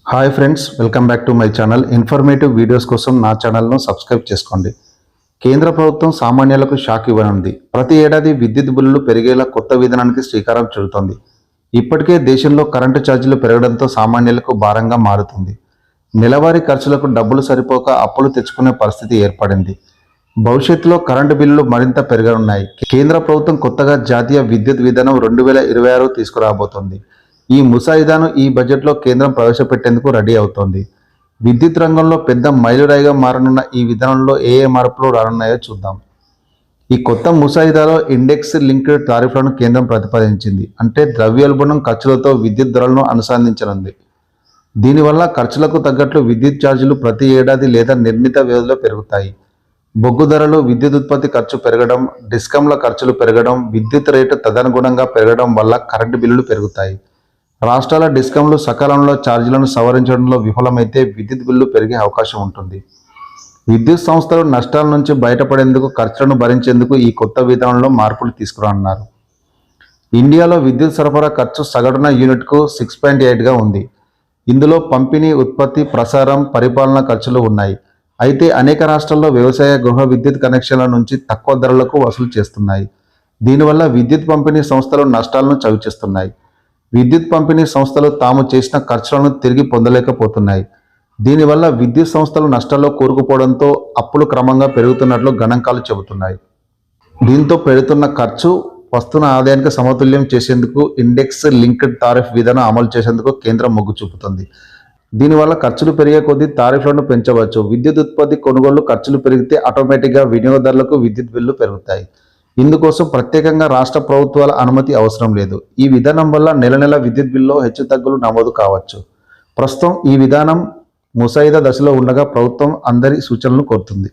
Hi friends, welcome back to my channel. Informative videos కోసం నా ఛానల్ను సబ్స్క్రైబ్ చేసుకోండి. కేంద్ర ప్రభుత్వం సామాన్యులకు షాక్ ఇవ్వనుంది. ప్రతి ఏడాది విద్యుత్ బిల్లులు పెరిగేలా కొత్త విధానానికి శ్రీకారం చుడుతోంది. ఇప్పటికే దేశంలో కరెంటు ఛార్జీలు పెరగడంతో సామాన్యులకు భారంగా మారుతుంది. నెలవారీ ఖర్చులకు డబ్బులు సరిపోక అప్పులు తెచ్చుకునే పరిస్థితి ఏర్పడింది. భవిష్యత్తులో కరెంటు బిల్లులు మరింత పెరగనున్నాయి. కేంద్ర ప్రభుత్వం కొత్తగా జాతీయ విద్యుత్ విధానం 2026 తీసుకురాబోతోంది. ఈ ముసాయిదాను ఈ బడ్జెట్లో కేంద్రం ప్రవేశపెట్టేందుకు రెడీ అవుతోంది. విద్యుత్ రంగంలో పెద్ద మైలురాయిగా మారనున్న ఈ విధానంలో ఏ మార్పులు రానున్నాయో చూద్దాం. ఈ కొత్త ముసాయిదాలో ఇండెక్స్ లింక్డ్ టారిఫ్లను కేంద్రం ప్రతిపాదించింది. అంటే ద్రవ్యోల్బణం ఖర్చులతో విద్యుత్ ధరలను అనుసంధానించనుంది. దీనివల్ల ఖర్చులకు తగ్గట్లు విద్యుత్ ఛార్జీలు ప్రతి ఏడాది లేదా నిర్ణీత వ్యవధిలో పెరుగుతాయి. బొగ్గు ధరలు, విద్యుత్ ఉత్పత్తి ఖర్చు పెరగడం, డిస్కంల ఖర్చులు పెరగడం, విద్యుత్ రేటు తదనుగుణంగా పెరగడం వల్ల కరెంటు బిల్లులు పెరుగుతాయి. రాష్ట్రాల డిస్కంలు సకాలంలో ఛార్జీలను సవరించడంలో విఫలమైతే విద్యుత్ బిల్లు పెరిగే అవకాశం ఉంటుంది. విద్యుత్ సంస్థలు నష్టాల నుంచి బయటపడేందుకు, ఖర్చులను భరించేందుకు ఈ కొత్త విధానంలో మార్పులు తీసుకురానున్నారు. ఇండియాలో విద్యుత్ సరఫరా ఖర్చు సగటున యూనిట్కు 6.8గా ఉంది. ఇందులో పంపిణీ, ఉత్పత్తి, ప్రసారం, పరిపాలన ఖర్చులు ఉన్నాయి. అయితే అనేక రాష్ట్రాల్లో వ్యవసాయ, గృహ విద్యుత్ కనెక్షన్ల నుంచి తక్కువ ధరలకు వసూలు చేస్తున్నాయి. దీనివల్ల విద్యుత్ పంపిణీ సంస్థలు నష్టాలను చవిచూస్తున్నాయి. విద్యుత్ పంపిణీ సంస్థలు తాము చేసిన ఖర్చులను తిరిగి పొందలేకపోతున్నాయి. దీనివల్ల విద్యుత్ సంస్థలు నష్టాల్లో కూరుకుపోవడంతో అప్పులు క్రమంగా పెరుగుతున్నట్లు గణాంకాలు చెబుతున్నాయి. దీంతో పెరుగుతున్న ఖర్చు, వస్తున్న ఆదాయానికి సమతుల్యం చేసేందుకు ఇండెక్స్ లింక్డ్ టారిఫ్ విధానం అమలు చేసేందుకు కేంద్రం మొగ్గు చూపుతుంది. దీనివల్ల ఖర్చులు పెరిగే కొద్దీ టారిఫ్లను పెంచవచ్చు. విద్యుత్ ఉత్పత్తి, కొనుగోలు ఖర్చులు పెరిగితే ఆటోమేటిక్గా వినియోగదారులకు విద్యుత్ బిల్లు పెరుగుతాయి. ఇందుకోసం ప్రత్యేకంగా రాష్ట్ర ప్రభుత్వాల అనుమతి అవసరం లేదు. ఈ విధానం వల్ల నెల నెల విద్యుత్ బిల్లులో హెచ్చుతగ్గులు నమోదు కావచ్చు. ప్రస్తుతం ఈ విధానం ముసాయిదా దశలో ఉండగా ప్రభుత్వం అందరి సూచనలు కోరుతుంది.